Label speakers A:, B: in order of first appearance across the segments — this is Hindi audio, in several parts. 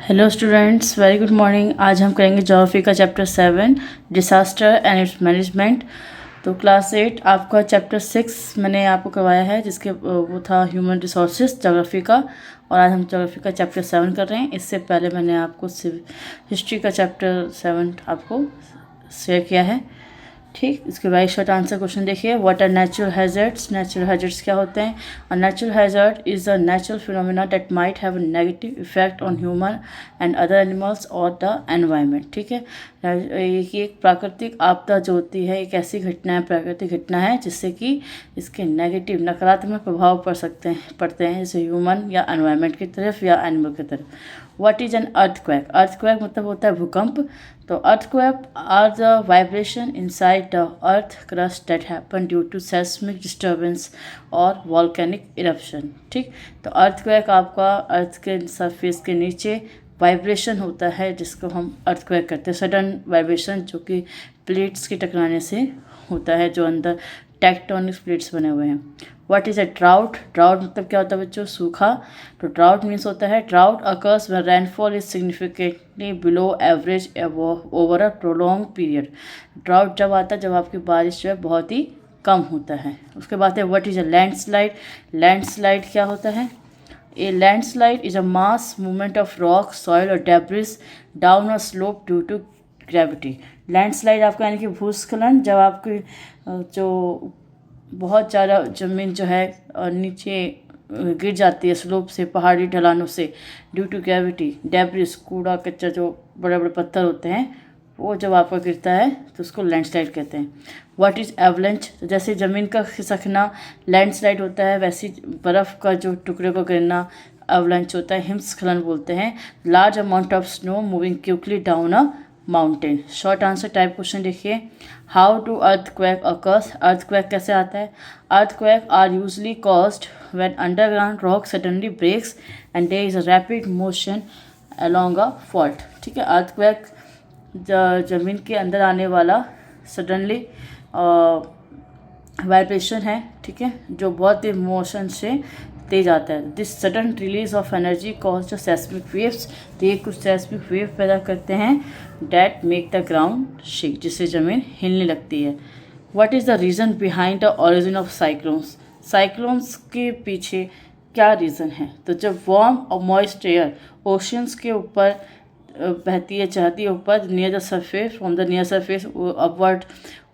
A: Hello students, very good morning. आज हम करेंगे ज्योग्राफी का chapter 7 disaster and it's management. तो क्लास 8 आपका चैप्टर 6 मैंने आपको करवाया है, जिसके वो था ह्यूमन रिसोर्सेज ज्योग्राफी का। और आज हम ज्योग्राफी का चैप्टर 7 कर रहे हैं। इससे पहले मैंने आपको हिस्ट्री का चैप्टर 7 आपको शेयर किया है। ठीक, इसके राइट शॉर्ट आंसर क्वेश्चन देखिए। What are natural hazards? Natural hazards क्या होते हैं? A natural hazard is a natural phenomena that might have a negative effect on human and other animals और द एनवायरनमेंट। ठीक है, ये एक प्राकृतिक आपदा जो होती है, एक ऐसी घटना है, प्राकृतिक घटना है जिससे कि इसके नेगेटिव नकारात्मक प्रभाव पड़ते हैं जैसे ह्यूमन या एनवायरनमेंट की तरफ या एनिमल की तरफ। What is an earthquake? Earthquake मतलब होता है भूकंप। तो earthquake are the vibration inside the earth crust that happen due to seismic disturbance और volcanic eruption। ठीक, तो earthquake आपका अर्थ के सरफेस के नीचे वाइब्रेशन होता है, जिसको हम earthquake कहते हैं। सडन वाइब्रेशन जो कि प्लेट्स के टकराने से होता है, जो अंदर टेक्टोनिक प्लेट्स बने हुए हैं। What is a drought? Drought मतलब क्या होता है बच्चों? सूखा। तो ड्राउट मीन्स होता है drought occurs when rainfall is significantly below average over a prolong period. Drought जब आता है जब आपकी बारिश जो है बहुत ही कम होता है। उसके बाद है what is a landslide? Landslide क्या होता है? A landslide is a mass movement of rock, soil और debris down a slope due to gravity. Landslide आपका यानी कि भूस्खलन, जब आपकी जो बहुत ज़्यादा ज़मीन जो है नीचे गिर जाती है स्लोप से, पहाड़ी ढलानों से, ड्यू टू ग्रेविटी। डेब्रिस कूड़ा कच्चा जो बड़े बड़े पत्थर होते हैं, वो जब आपका गिरता है तो उसको लैंडस्लाइड कहते हैं। What is avalanche? तो जैसे ज़मीन का खिसकना लैंडस्लाइड होता है, वैसी बर्फ़ का जो टुकड़े को गिरना एवलेंच होता है, हिमस्खलन बोलते हैं। Large amount of snow moving quickly down a mountain. Short answer type question देखिए। How do earthquake occurs? Earthquake कैसे आता है? Earthquake are usually caused when underground rock suddenly breaks and there is a rapid motion along a fault. ठीक है, अर्थक्वेक ज़मीन के अंदर आने वाला सडनली वाइब्रेशन है, ठीक है, जो बहुत ही मोशन से तेज आता है। This sudden release of energy cause the seismic waves. तो ये कुछ सेस्मिक वेव पैदा करते हैं that make the ground shake, जिससे ज़मीन हिलने लगती है। What is the reason behind the origin of cyclones? Cyclones के पीछे क्या रीज़न है? तो जब वार्म और मॉइस्ट एयर ओशंस के ऊपर बहती है, चढ़ती है ऊपर, near the surface, from the near surface upward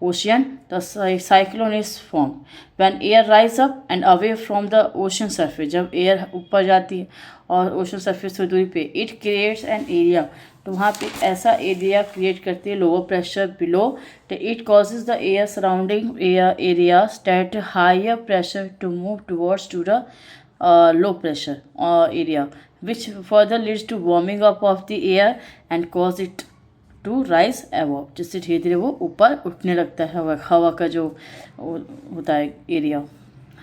A: ocean, the cyclone is formed when air rise up and away from the ocean surface। जब एयर ऊपर जाती है और ओशन सरफेस से दूरी पे, इट क्रिएट्स एन एरिया, तो वहाँ पे ऐसा एरिया क्रिएट करती है लोअर प्रेशर बिलो। तो it causes the air surrounding areas that higher pressure to move towards to the low pressure area, which further leads to warming up of the air and cause it to rise above, जिससे धीरे धीरे वो ऊपर उठने लगता है हवा का जो होता है area.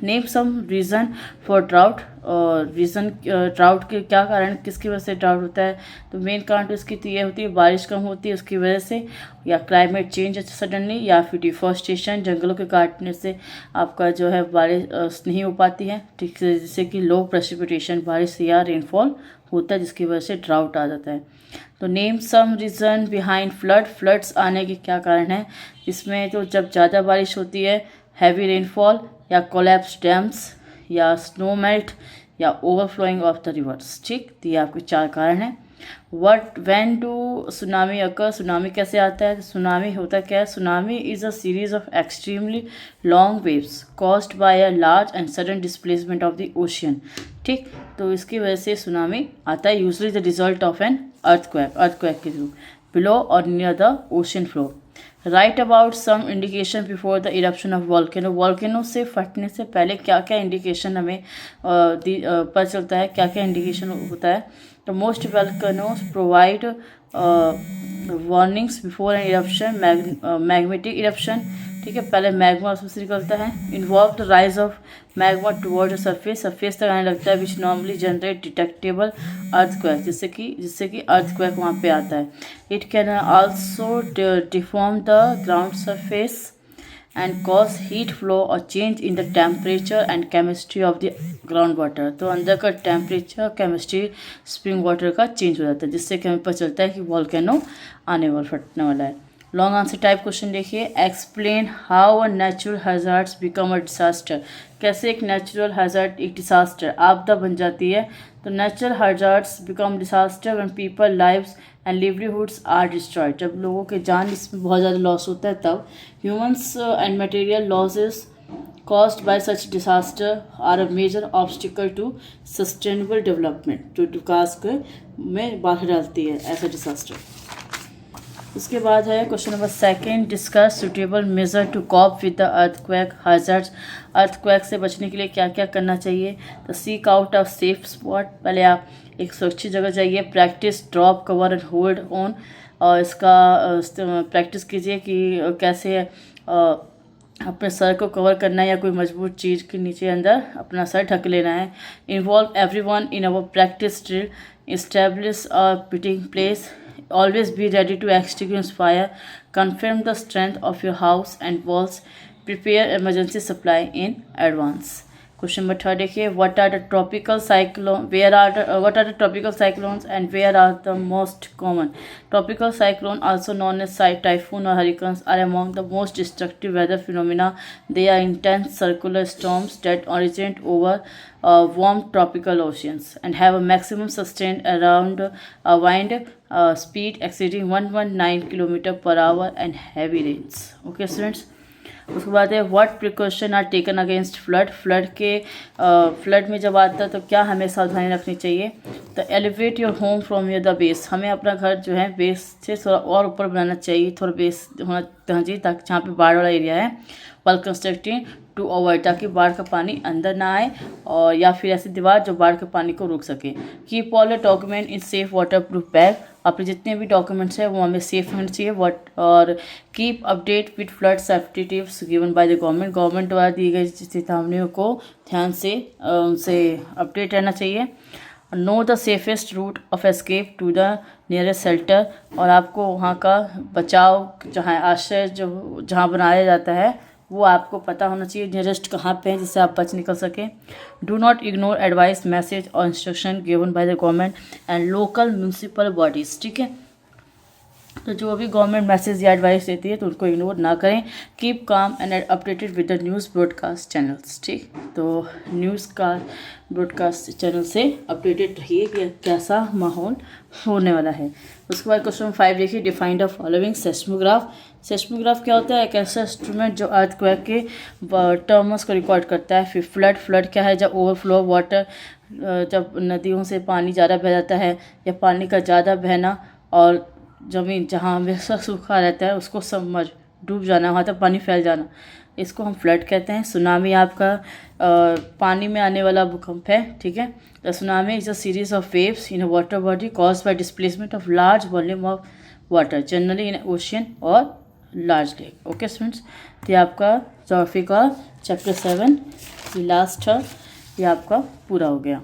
A: Name some reason for drought. और रीज़न ड्राउट के क्या कारण, किसकी वजह से ड्राउट होता है? तो मेन कारण तो इसकी तो ये होती है बारिश कम होती है उसकी वजह से, या क्लाइमेट चेंज सडनली, या फिर डिफॉरेस्टेशन, जंगलों के काटने से आपका जो है बारिश नहीं हो पाती है, ठीक है, जिससे कि लो प्रेसिपिटेशन, बारिश या रेनफॉल होता है, जिसकी वजह से ड्राउट आ जाता है। तो name some reason behind flood. Floods आने के क्या कारण हैं? इसमें तो जब ज़्यादा बारिश होती है, हैवी रेनफॉल, या कोलैप्स डैम्स, या स्नो मेल्ट, या ओवरफ्लोइंग ऑफ द रिवर्स। ठीक, तो ये आपके 4 कारण हैं। When do tsunami occur? Tsunami कैसे आता है? सुनामी होता क्या है? Tsunami is a series of extremely long waves caused by a large and sudden displacement of the ocean. ठीक, तो इसकी वजह से सुनामी आता है, usually the result of an earthquake के थ्रू बिलो और near the ocean floor. Write about some indication before the eruption of volcano. Volcano से फटने से पहले क्या क्या इंडिकेशन हमें पता चलता है, क्या क्या इंडिकेशन होता है? तो most volcanoes provide warnings before an eruption. Magmatic eruption, ठीक है, पहले मैग्मा उसमें से निकलता है। Involve the rise of magma toward the surface, surface तक आने लगता है, which normally generate detectable earthquake, जिससे कि अर्थक्वेक वहाँ पे आता है। It can also deform the ground surface and cause heat flow और change in the temperature and chemistry of the ground water. तो अंदर का टेम्परेचर केमिस्ट्री स्प्रिंग वाटर का चेंज हो जाता है, जिससे कि हमें पता चलता है कि वॉल्केनो आने वाला फटने वाला है। लॉन्ग आंसर टाइप क्वेश्चन देखिए, explain how a natural hazards become a disaster. कैसे एक नेचुरल हैज़ार्ड एक डिसास्टर आपदा बन जाती है। तो natural hazards become disaster when people lives and livelihoods are destroyed. जब लोगों के जान इसमें बहुत ज़्यादा लॉस होता है तब। Humans and material losses caused by such disaster are a major obstacle to sustainable development। जो विकास में बाधा डालती है ऐसा डिसास्टर। उसके बाद है question number second, discuss suitable measure to cope with the earthquake hazards. Earthquake से बचने के लिए क्या क्या करना चाहिए। तो seek out of safe spot, पहले आप एक सुरक्षित जगह जाइए। Practice drop cover and hold on, और इसका प्रैक्टिस कीजिए कि कैसे अपने सर को कवर करना है या कोई मजबूत चीज़ के नीचे अंदर अपना सर ढक लेना है। Involve everyone in our practice drill, establish a pitting place, always be ready to extinguish fire, confirm the strength of your house and walls, prepare emergency supply in advance। Question number third देखिए, what are the tropical cyclones and where are the most common। tropical cyclone also known as typhoon or hurricanes are among the most destructive weather phenomena। they are intense circular storms that originate over warm tropical oceans and have a maximum sustained around wind speed exceeding 119 km/h and heavy rains। okay students, उसके बाद है what precaution are taken against flood. Flood में जब आता है तो क्या हमें सावधानी रखनी चाहिए। तो elevate your home from your the base, हमें अपना घर जो है बेस से थोड़ा और ऊपर बनाना चाहिए, थोड़ा बेस होना चाहिए ताकि जहाँ पे बाढ़ वाला एरिया है। वेल कंस्ट्रक्टिंग टू अवॉइड, ताकि बाढ़ का पानी अंदर ना आए, और या फिर ऐसी दीवार जो बाढ़ के पानी को रोक सके। Keep all the document in safe water proof bag, अपने जितने भी डॉक्यूमेंट्स हैं वो हमें सेफ होने चाहिए। और keep update with flood safety tips given by the government द्वारा दी गई चेतावनियों को ध्यान से उनसे अपडेट रहना चाहिए। Know the safest route of escape to the nearest shelter, और आपको वहाँ का बचाव जहाँ आश्रय जहाँ बनाया जाता है वो आपको पता होना चाहिए नियरेस्ट कहाँ पे है, जिससे आप बच निकल सकें। Do not ignore advice message और instruction given by the government and local municipal bodies. ठीक है, तो जो भी गवर्नमेंट मैसेज या एडवाइस देती है तो उनको इग्नोर ना करें। Keep calm and updated with the news broadcast channels. ठीक, तो न्यूज़ का ब्रॉडकास्ट चैनल से अपडेटेड रहिए कि कैसा माहौल होने वाला है। उसके बाद क्वेश्चन 5 देखिए, define the following. Seismograph. Seismograph क्या होता है, एक ऐसा इंस्ट्रूमेंट जो अर्थक्वेक के टर्म्स को रिकॉर्ड करता है। फिर फ्लड क्या है, जब ओवरफ्लो वाटर, जब नदियों से पानी ज़्यादा बह जाता है या पानी का ज़्यादा बहना और ज़मीन जहाँ हमेशा सूखा रहता है उसको सबमर्ज डूब जाना, वहाँ तक पानी फैल जाना, इसको हम फ्लड कहते हैं। सुनामी आपका पानी में आने वाला भूकंप है। ठीक है, the tsunami is a series of waves in a water body caused by displacement of large volume of water generally in ocean और लार्ज लेक। ओके स्टूडेंट्स, तो ये आपका ज्योग्राफी का चैप्टर 7 लास्ट है, ये आपका पूरा हो गया।